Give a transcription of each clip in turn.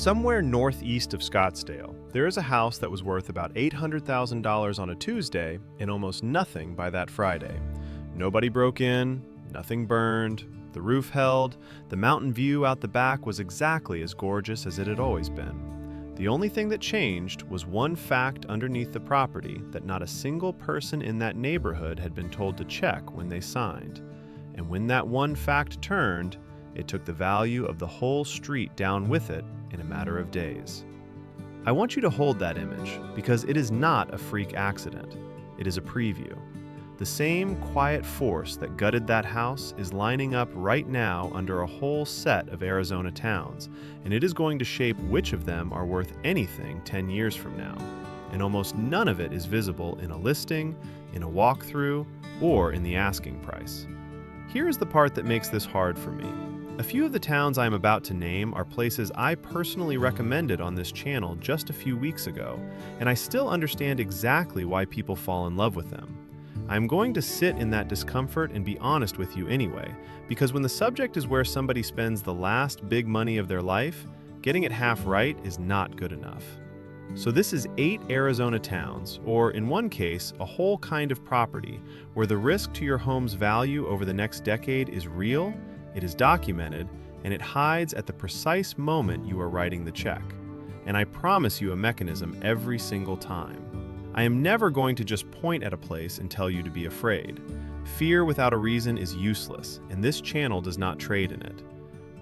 Somewhere northeast of Scottsdale, there is a house that was worth about $800,000 on a Tuesday and almost nothing by that Friday. Nobody broke in, nothing burned, the roof held, the mountain view out the back was exactly as gorgeous as it had always been. The only thing that changed was one fact underneath the property that not a single person in that neighborhood had been told to check when they signed. And when that one fact turned, it took the value of the whole street down with it in a matter of days. I want you to hold that image because it is not a freak accident. It is a preview. The same quiet force that gutted that house is lining up right now under a whole set of Arizona towns, and it is going to shape which of them are worth anything 10 years from now. And almost none of it is visible in a listing, in a walkthrough, or in the asking price. Here is the part that makes this hard for me. A few of the towns I am about to name are places I personally recommended on this channel just a few weeks ago, and I still understand exactly why people fall in love with them. I'm going to sit in that discomfort and be honest with you anyway, because when the subject is where somebody spends the last big money of their life, getting it half right is not good enough. So this is 8 Arizona towns, or in one case, a whole kind of property, where the risk to your home's value over the next decade is real, it is documented, and it hides at the precise moment you are writing the check. And I promise you a mechanism every single time. I am never going to just point at a place and tell you to be afraid. Fear without a reason is useless, and this channel does not trade in it.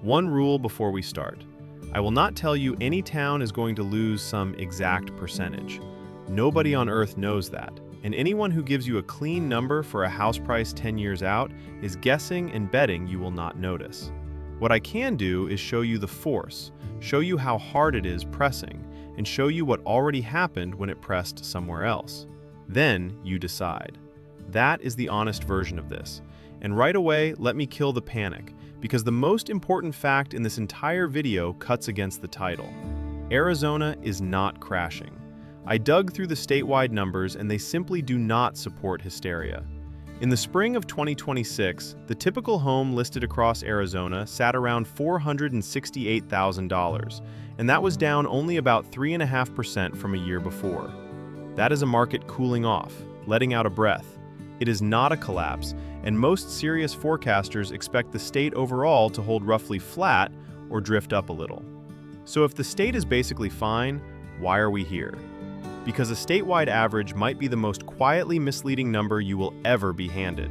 One rule before we start. I will not tell you any town is going to lose some exact percentage. Nobody on earth knows that, and anyone who gives you a clean number for a house price 10 years out is guessing and betting you will not notice. What I can do is show you the force, show you how hard it is pressing, and show you what already happened when it pressed somewhere else. Then you decide. That is the honest version of this. And right away, let me kill the panic, because the most important fact in this entire video cuts against the title. Arizona is not crashing. I dug through the statewide numbers and they simply do not support hysteria. In the spring of 2026, the typical home listed across Arizona sat around $468,000, and that was down only about 3.5% from a year before. That is a market cooling off, letting out a breath. It is not a collapse, and most serious forecasters expect the state overall to hold roughly flat or drift up a little. So if the state is basically fine, why are we here? Because a statewide average might be the most quietly misleading number you will ever be handed.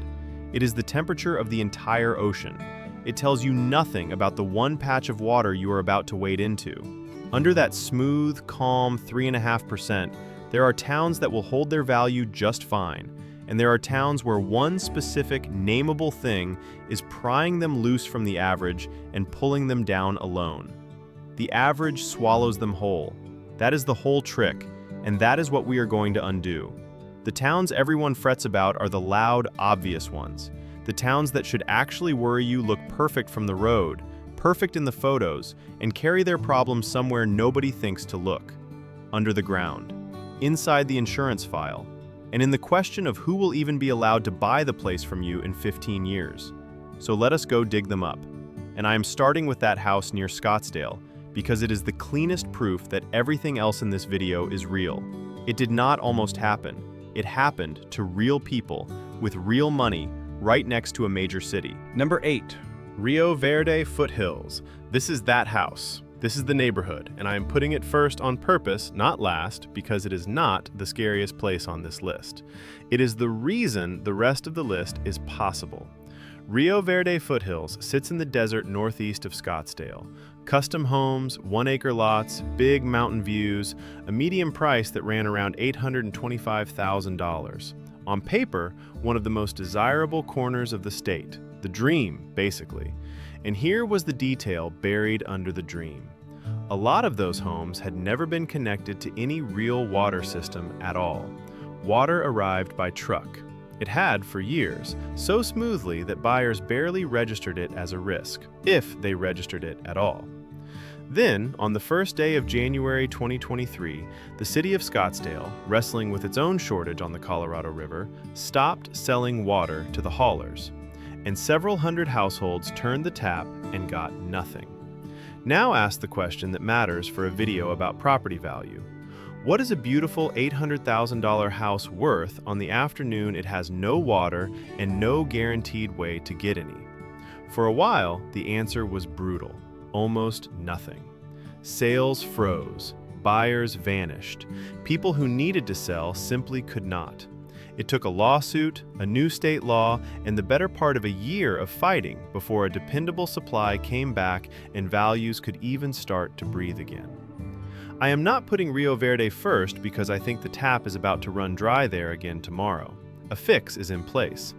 It is the temperature of the entire ocean. It tells you nothing about the one patch of water you are about to wade into. Under that smooth, calm 3.5%, there are towns that will hold their value just fine, and there are towns where one specific, nameable thing is prying them loose from the average and pulling them down alone. The average swallows them whole. That is the whole trick. And that is what we are going to undo. The towns everyone frets about are the loud, obvious ones. The towns that should actually worry you look perfect from the road, perfect in the photos, and carry their problems somewhere nobody thinks to look. Under the ground, inside the insurance file, and in the question of who will even be allowed to buy the place from you in 15 years. So let us go dig them up. And I am starting with that house near Scottsdale, because it is the cleanest proof that everything else in this video is real. It did not almost happen. It happened to real people with real money right next to a major city. Number 8. Rio Verde Foothills. This is that house. This is the neighborhood, and I am putting it first on purpose, not last, because it is not the scariest place on this list. It is the reason the rest of the list is possible. Rio Verde Foothills sits in the desert northeast of Scottsdale. Custom homes, 1-acre lots, big mountain views, a median price that ran around $825,000. On paper, one of the most desirable corners of the state. The dream, basically. And here was the detail buried under the dream. A lot of those homes had never been connected to any real water system at all. Water arrived by truck. It had for years, so smoothly that buyers barely registered it as a risk, if they registered it at all. Then, on the first day of January 2023, the city of Scottsdale, wrestling with its own shortage on the Colorado River, stopped selling water to the haulers, and several hundred households turned the tap and got nothing. Now ask the question that matters for a video about property value. What is a beautiful $800,000 house worth on the afternoon it has no water and no guaranteed way to get any? For a while, the answer was brutal. Almost nothing. Sales froze. Buyers vanished. People who needed to sell simply could not. It took a lawsuit, a new state law, and the better part of a year of fighting before a dependable supply came back and values could even start to breathe again. I am not putting Rio Verde first because I think the tap is about to run dry there again tomorrow. A fix is in place.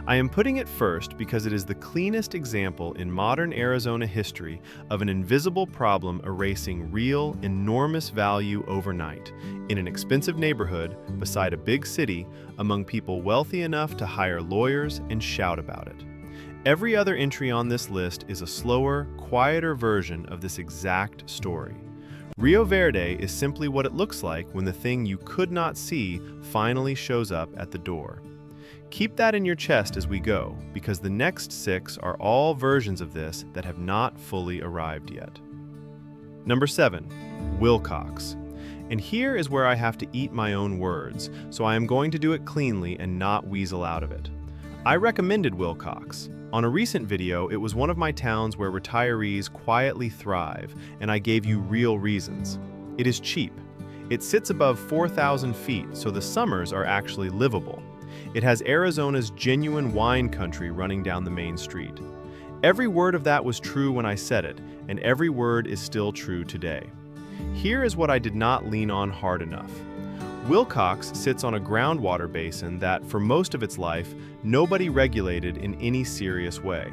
I am putting it first because it is the cleanest example in modern Arizona history of an invisible problem erasing real, enormous value overnight, in an expensive neighborhood, beside a big city, among people wealthy enough to hire lawyers and shout about it. Every other entry on this list is a slower, quieter version of this exact story. Rio Verde is simply what it looks like when the thing you could not see finally shows up at the door. Keep that in your chest as we go, because the next 6 are all versions of this that have not fully arrived yet. Number 7, Willcox. And here is where I have to eat my own words, so I am going to do it cleanly and not weasel out of it. I recommended Willcox. On a recent video, it was one of my towns where retirees quietly thrive, and I gave you real reasons. It is cheap. It sits above 4,000 feet, so the summers are actually livable. It has Arizona's genuine wine country running down the main street. Every word of that was true when I said it, and every word is still true today. Here is what I did not lean on hard enough. Willcox sits on a groundwater basin that, for most of its life, nobody regulated in any serious way.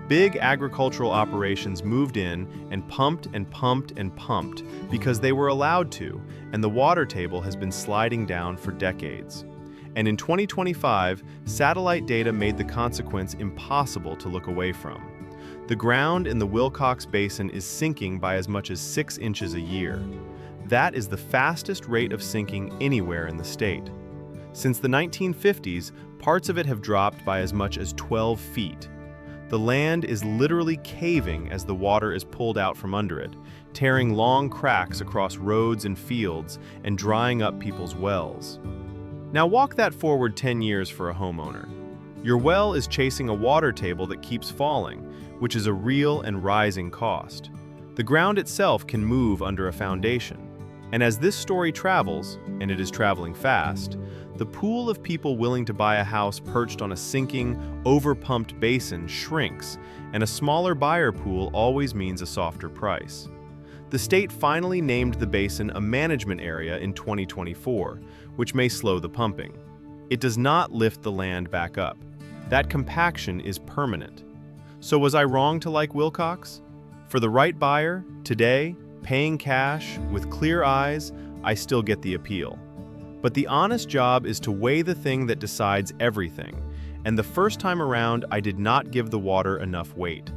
Big agricultural operations moved in and pumped and pumped and pumped because they were allowed to, and the water table has been sliding down for decades. And in 2025, satellite data made the consequence impossible to look away from. The ground in the Willcox Basin is sinking by as much as 6 inches a year. That is the fastest rate of sinking anywhere in the state. Since the 1950s, parts of it have dropped by as much as 12 feet. The land is literally caving as the water is pulled out from under it, tearing long cracks across roads and fields and drying up people's wells. Now walk that forward 10 years for a homeowner. Your well is chasing a water table that keeps falling, which is a real and rising cost. The ground itself can move under a foundation. And as this story travels, and it is traveling fast, the pool of people willing to buy a house perched on a sinking, over-pumped basin shrinks, and a smaller buyer pool always means a softer price. The state finally named the basin a management area in 2024, which may slow the pumping. It does not lift the land back up. That compaction is permanent. So was I wrong to like Willcox? For the right buyer, today, paying cash, with clear eyes, I still get the appeal. But the honest job is to weigh the thing that decides everything, and the first time around I did not give the water enough weight.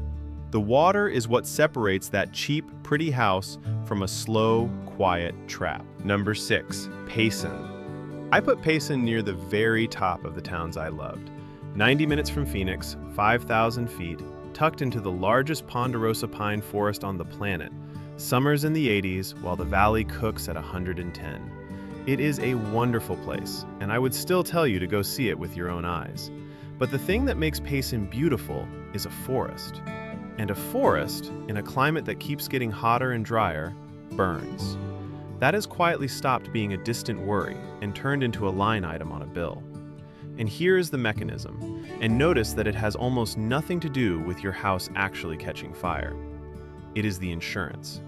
The water is what separates that cheap, pretty house from a slow, quiet trap. Number 6, Payson. I put Payson near the very top of the towns I loved. 90 minutes from Phoenix, 5,000 feet, tucked into the largest ponderosa pine forest on the planet. Summers in the 80s, while the valley cooks at 110. It is a wonderful place, and I would still tell you to go see it with your own eyes. But the thing that makes Payson beautiful is a forest. And a forest, in a climate that keeps getting hotter and drier, burns. That has quietly stopped being a distant worry and turned into a line item on a bill. And here is the mechanism, and notice that it has almost nothing to do with your house actually catching fire. It is the insurance.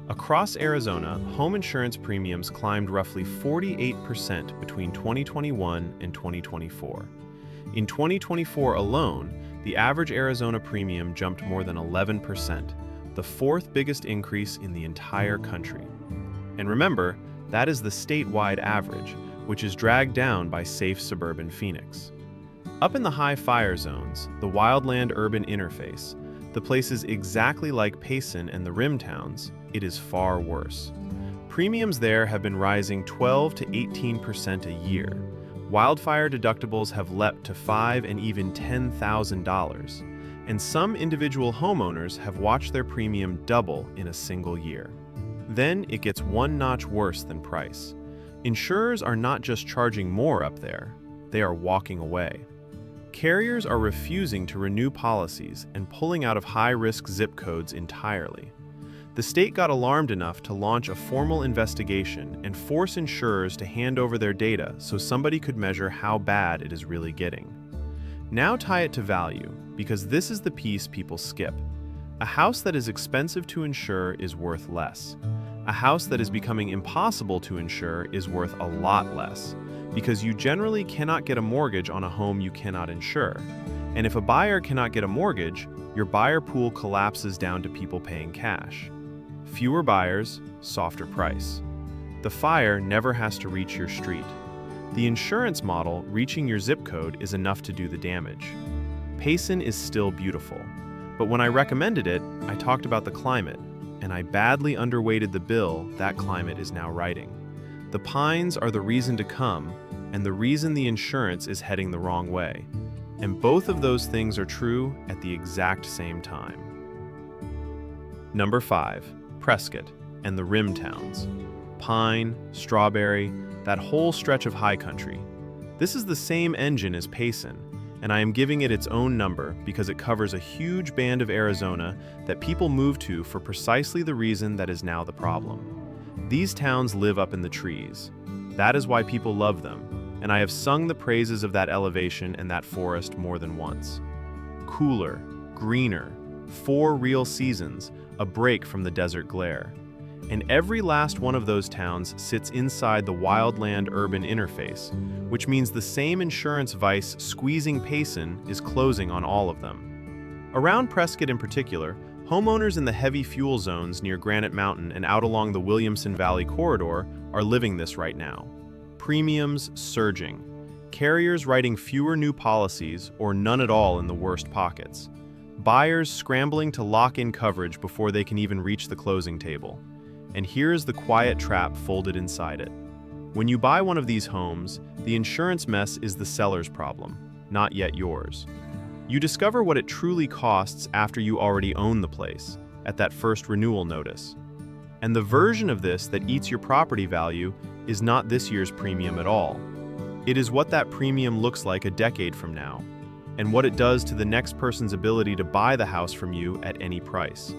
Across Arizona, home insurance premiums climbed roughly 48% between 2021 and 2024. In 2024 alone, the average Arizona premium jumped more than 11%, the 4th biggest increase in the entire country. And remember, that is the statewide average, which is dragged down by safe suburban Phoenix. Up in the high fire zones, the wildland-urban interface, the places exactly like Payson and the rim towns, it is far worse. Premiums there have been rising 12 to 18% a year. Wildfire deductibles have leapt to $5,000 and even $10,000. and some individual homeowners have watched their premium double in a single year. Then it gets one notch worse than price. Insurers are not just charging more up there, they are walking away. Carriers are refusing to renew policies and pulling out of high-risk zip codes entirely. The state got alarmed enough to launch a formal investigation and force insurers to hand over their data so somebody could measure how bad it is really getting. Now tie it to value, because this is the piece people skip. A house that is expensive to insure is worth less. A house that is becoming impossible to insure is worth a lot less, because you generally cannot get a mortgage on a home you cannot insure. And if a buyer cannot get a mortgage, your buyer pool collapses down to people paying cash. Fewer buyers, softer price. The fire never has to reach your street. The insurance model reaching your zip code is enough to do the damage. Payson is still beautiful, but when I recommended it, I talked about the climate, and I badly underweighted the bill that climate is now writing. The pines are the reason to come, and the reason the insurance is heading the wrong way. And both of those things are true at the exact same time. Number 5, Prescott and the rim towns. Pine, Strawberry, that whole stretch of high country. This is the same engine as Payson, and I am giving it its own number because it covers a huge band of Arizona that people move to for precisely the reason that is now the problem. These towns live up in the trees. That is why people love them, and I have sung the praises of that elevation and that forest more than once. Cooler, greener, 4 real seasons, a break from the desert glare. And every last one of those towns sits inside the wildland-urban interface, which means the same insurance vice squeezing Payson is closing on all of them. Around Prescott in particular, homeowners in the heavy fuel zones near Granite Mountain and out along the Williamson Valley corridor are living this right now. Premiums surging, carriers writing fewer new policies or none at all in the worst pockets, buyers scrambling to lock in coverage before they can even reach the closing table. And here is the quiet trap folded inside it. When you buy one of these homes, the insurance mess is the seller's problem, not yet yours. You discover what it truly costs after you already own the place, at that first renewal notice. And the version of this that eats your property value is not this year's premium at all. It is what that premium looks like a decade from now, and what it does to the next person's ability to buy the house from you at any price.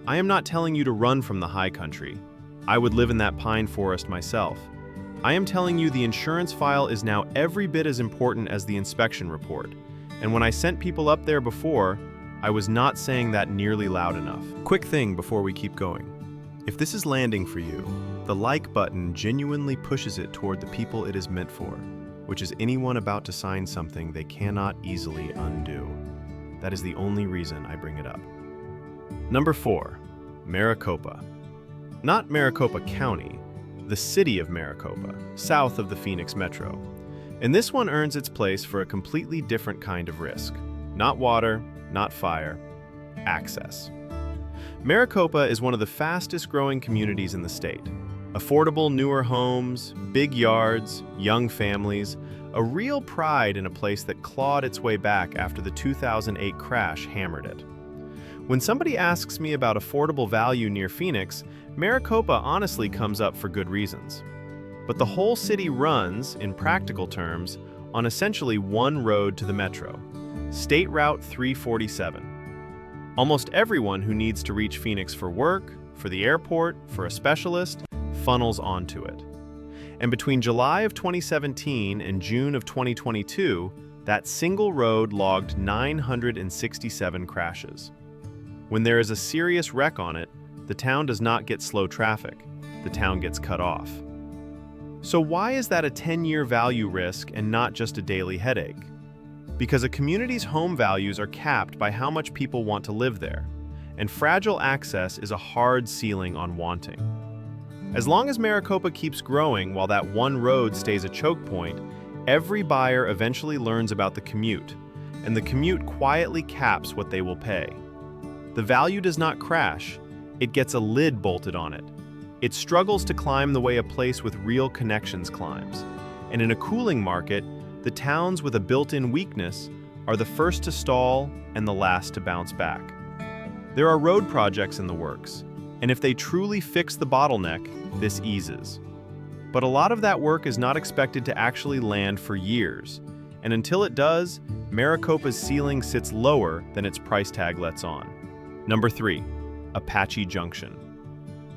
I am not telling you to run from the high country. I would live in that pine forest myself. I am telling you the insurance file is now every bit as important as the inspection report. And when I sent people up there before, I was not saying that nearly loud enough. Quick thing before we keep going. If this is landing for you, the like button genuinely pushes it toward the people it is meant for, which is anyone about to sign something they cannot easily undo. That is the only reason I bring it up. Number 4, Maricopa. Not Maricopa County, the city of Maricopa, south of the Phoenix Metro. And this one earns its place for a completely different kind of risk. Not water, not fire, access. Maricopa is one of the fastest growing communities in the state. Affordable newer homes, big yards, young families, a real pride in a place that clawed its way back after the 2008 crash hammered it. When somebody asks me about affordable value near Phoenix, Maricopa honestly comes up for good reasons. But the whole city runs, in practical terms, on essentially one road to the metro, State Route 347. Almost everyone who needs to reach Phoenix for work, for the airport, for a specialist, funnels onto it. And between July of 2017 and June of 2022, that single road logged 967 crashes. When there is a serious wreck on it, the town does not get slow traffic, the town gets cut off. So why is that a 10-year value risk and not just a daily headache? Because a community's home values are capped by how much people want to live there, and fragile access is a hard ceiling on wanting. As long as Maricopa keeps growing while that one road stays a choke point, every buyer eventually learns about the commute, and the commute quietly caps what they will pay. The value does not crash, it gets a lid bolted on it. It struggles to climb the way a place with real connections climbs. And in a cooling market, the towns with a built-in weakness are the first to stall and the last to bounce back. There are road projects in the works, and if they truly fix the bottleneck, this eases. But a lot of that work is not expected to actually land for years, and until it does, Maricopa's ceiling sits lower than its price tag lets on. Number 3. Apache Junction.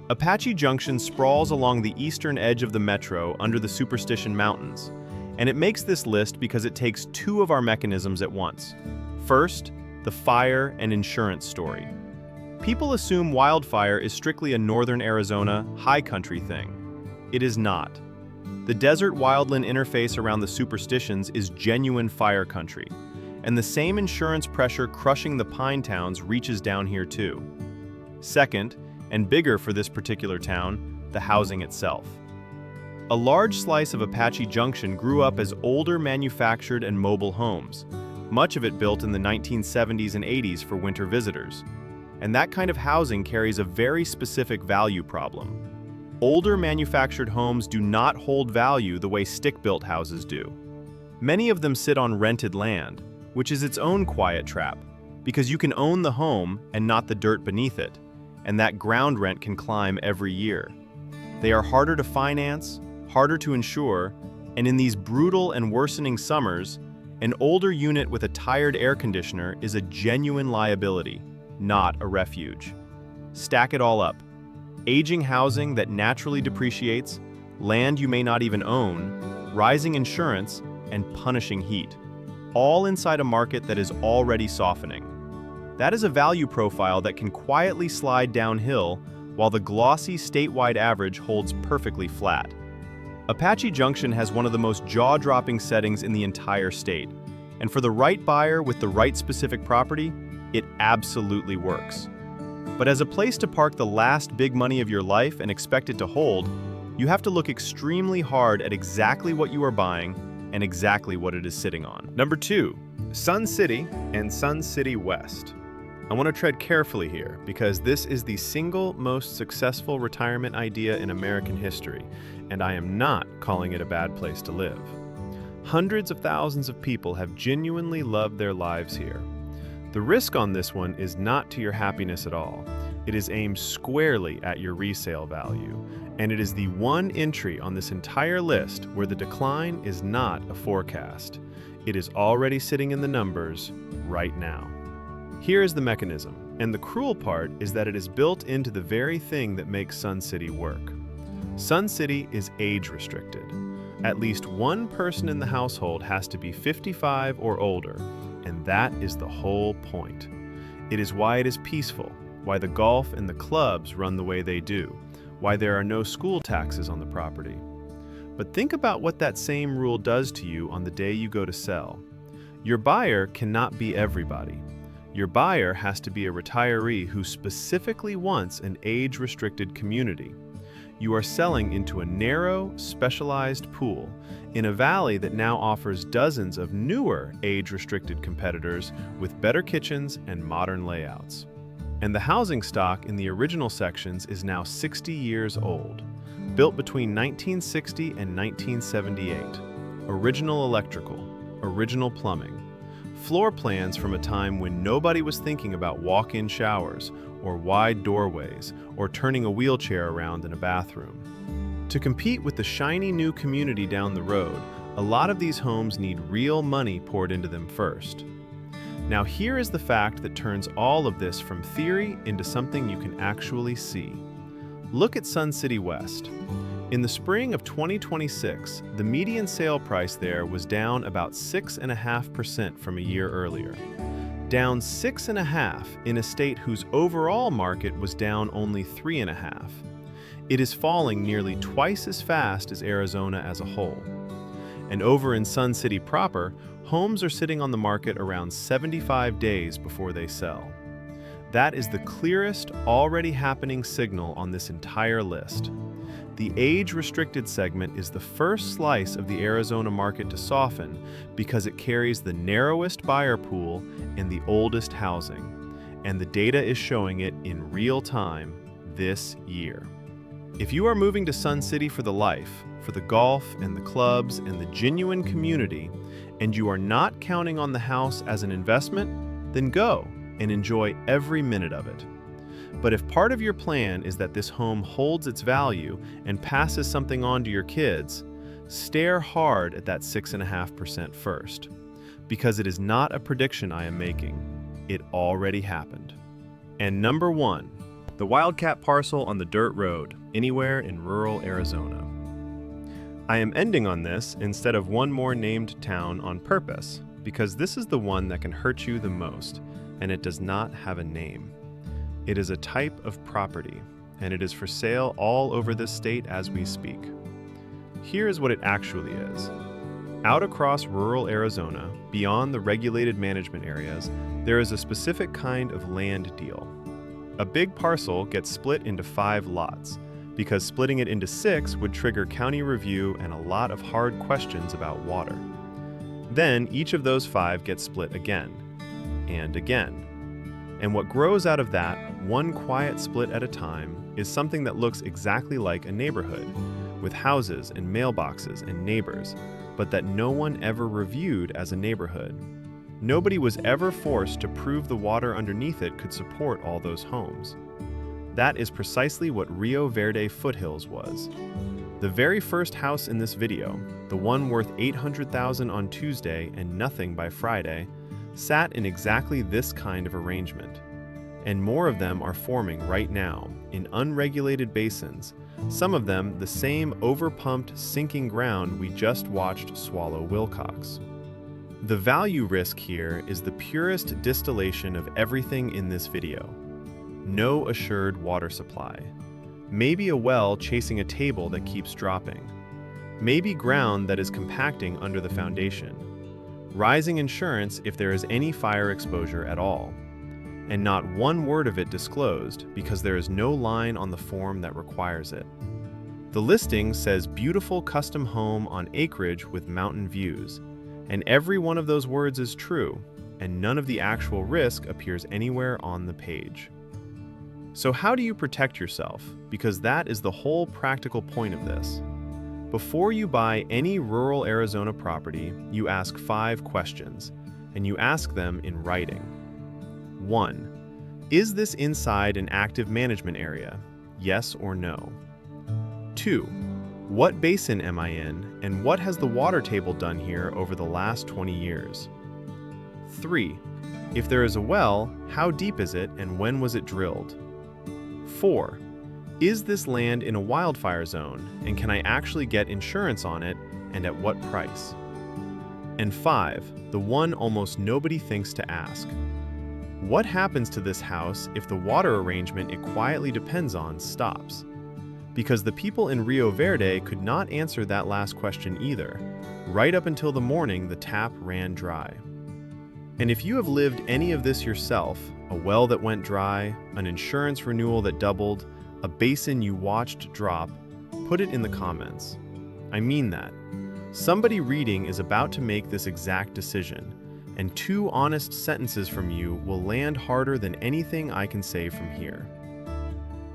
Apache Junction sprawls along the eastern edge of the metro under the Superstition Mountains, and it makes this list because it takes two of our mechanisms at once. First, the fire and insurance story. People assume wildfire is strictly a northern Arizona, high country thing. It is not. The desert-wildland interface around the Superstitions is genuine fire country, and the same insurance pressure crushing the pine towns reaches down here too. Second, and bigger for this particular town, the housing itself. A large slice of Apache Junction grew up as older manufactured and mobile homes, much of it built in the 1970s and 80s for winter visitors. And that kind of housing carries a very specific value problem. Older manufactured homes do not hold value the way stick-built houses do. Many of them sit on rented land, which is its own quiet trap, because you can own the home and not the dirt beneath it, and that ground rent can climb every year. They are harder to finance, harder to insure, and in these brutal and worsening summers, an older unit with a tired air conditioner is a genuine liability, not a refuge. Stack it all up. Aging housing that naturally depreciates, land you may not even own, rising insurance, and punishing heat. All inside a market that is already softening. That is a value profile that can quietly slide downhill while the glossy statewide average holds perfectly flat. Apache Junction has one of the most jaw-dropping settings in the entire state, and for the right buyer with the right specific property, it absolutely works. But as a place to park the last big money of your life and expect it to hold, you have to look extremely hard at exactly what you are buying and exactly what it is sitting on. Number 2, Sun City and Sun City West. I want to tread carefully here because this is the single most successful retirement idea in American history, and I am not calling it a bad place to live. Hundreds of thousands of people have genuinely loved their lives here. The risk on this one is not to your happiness at all. It is aimed squarely at your resale value, and it is the one entry on this entire list where the decline is not a forecast. It is already sitting in the numbers right now. Here is the mechanism, and the cruel part is that it is built into the very thing that makes Sun City work. Sun City is age restricted. At least one person in the household has to be 55 or older, and that is the whole point. It is why it is peaceful, why the golf and the clubs run the way they do, why there are no school taxes on the property. But think about what that same rule does to you on the day you go to sell. Your buyer cannot be everybody. Your buyer has to be a retiree who specifically wants an age-restricted community. You are selling into a narrow, specialized pool in a valley that now offers dozens of newer age-restricted competitors with better kitchens and modern layouts. And the housing stock in the original sections is now 60 years old, built between 1960 and 1978. Original electrical, original plumbing, floor plans from a time when nobody was thinking about walk-in showers or wide doorways or turning a wheelchair around in a bathroom. To compete with the shiny new community down the road, a lot of these homes need real money poured into them first. Now here is the fact that turns all of this from theory into something you can actually see. Look at Sun City West. In the spring of 2026, the median sale price there was down about 6.5% from a year earlier. Down 6.5% in a state whose overall market was down only 3.5%. It is falling nearly twice as fast as Arizona as a whole. And over in Sun City proper, homes are sitting on the market around 75 days before they sell. That is the clearest, already happening signal on this entire list. The age-restricted segment is the first slice of the Arizona market to soften because it carries the narrowest buyer pool and the oldest housing, and the data is showing it in real time this year. If you are moving to Sun City for the life, for the golf and the clubs and the genuine community, and you are not counting on the house as an investment, then go and enjoy every minute of it. But if part of your plan is that this home holds its value and passes something on to your kids, stare hard at that 6.5% first, because it is not a prediction I am making. It already happened. And number 1, the Wildcat parcel on the dirt road, anywhere in rural Arizona. I am ending on this instead of one more named town on purpose, because this is the one that can hurt you the most, and it does not have a name. It is a type of property, and it is for sale all over this state as we speak. Here is what it actually is. Out across rural Arizona, beyond the regulated management areas, there is a specific kind of land deal. A big parcel gets split into 5 lots, because splitting it into 6 would trigger county review and a lot of hard questions about water. Then each of those 5 gets split again, and again. And what grows out of that, one quiet split at a time, is something that looks exactly like a neighborhood, with houses and mailboxes and neighbors, but that no one ever reviewed as a neighborhood. Nobody was ever forced to prove the water underneath it could support all those homes. That is precisely what Rio Verde Foothills was. The very first house in this video, the one worth $800,000 on Tuesday and nothing by Friday, sat in exactly this kind of arrangement. And more of them are forming right now, in unregulated basins, some of them the same overpumped, sinking ground we just watched swallow Willcox. The value risk here is the purest distillation of everything in this video. No assured water supply. Maybe a well chasing a table that keeps dropping. Maybe ground that is compacting under the foundation. Rising insurance if there is any fire exposure at all. And not one word of it disclosed because there is no line on the form that requires it. The listing says beautiful custom home on acreage with mountain views, and every one of those words is true, and none of the actual risk appears anywhere on the page. So how do you protect yourself? Because that is the whole practical point of this. Before you buy any rural Arizona property, you ask 5 questions, and you ask them in writing. 1. Is this inside an active management area? Yes or no? 2. What basin am I in, and what has the water table done here over the last 20 years? 3. If there is a well, how deep is it and when was it drilled? 4. Is this land in a wildfire zone, and can I actually get insurance on it, and at what price? And 5, the one almost nobody thinks to ask. What happens to this house if the water arrangement it quietly depends on stops? Because the people in Rio Verde could not answer that last question either, right up until the morning the tap ran dry. And if you have lived any of this yourself, a well that went dry, an insurance renewal that doubled, a basin you watched drop, put it in the comments. I mean that. Somebody reading is about to make this exact decision, and 2 honest sentences from you will land harder than anything I can say from here.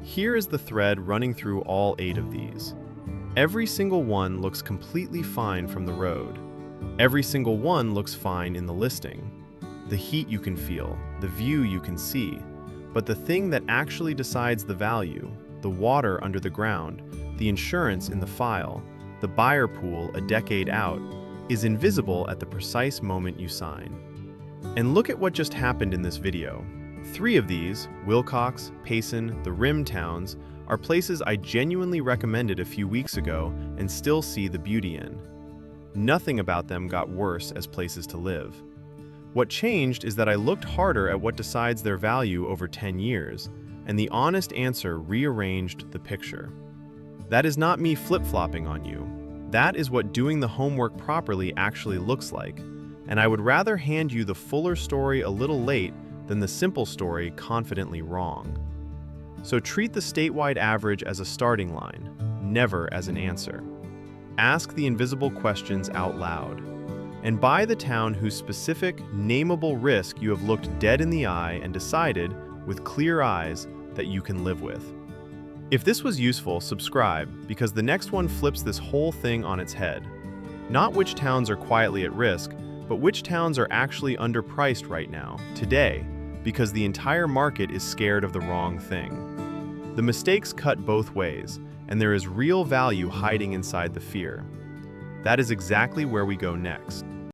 Here is the thread running through all 8 of these. Every single one looks completely fine from the road. Every single one looks fine in the listing. The heat you can feel, the view you can see, but the thing that actually decides the value, the water under the ground, the insurance in the file, the buyer pool a decade out, is invisible at the precise moment you sign. And look at what just happened in this video. 3 of these, Willcox, Payson, the Rim towns, are places I genuinely recommended a few weeks ago and still see the beauty in. Nothing about them got worse as places to live. What changed is that I looked harder at what decides their value over 10 years, and the honest answer rearranged the picture. That is not me flip-flopping on you. That is what doing the homework properly actually looks like, and I would rather hand you the fuller story a little late than the simple story confidently wrong. So treat the statewide average as a starting line, never as an answer. Ask the invisible questions out loud. And buy the town whose specific, nameable risk you have looked dead in the eye and decided, with clear eyes, that you can live with. If this was useful, subscribe, because the next one flips this whole thing on its head. Not which towns are quietly at risk, but which towns are actually underpriced right now, today, because the entire market is scared of the wrong thing. The mistakes cut both ways, and there is real value hiding inside the fear. That is exactly where we go next.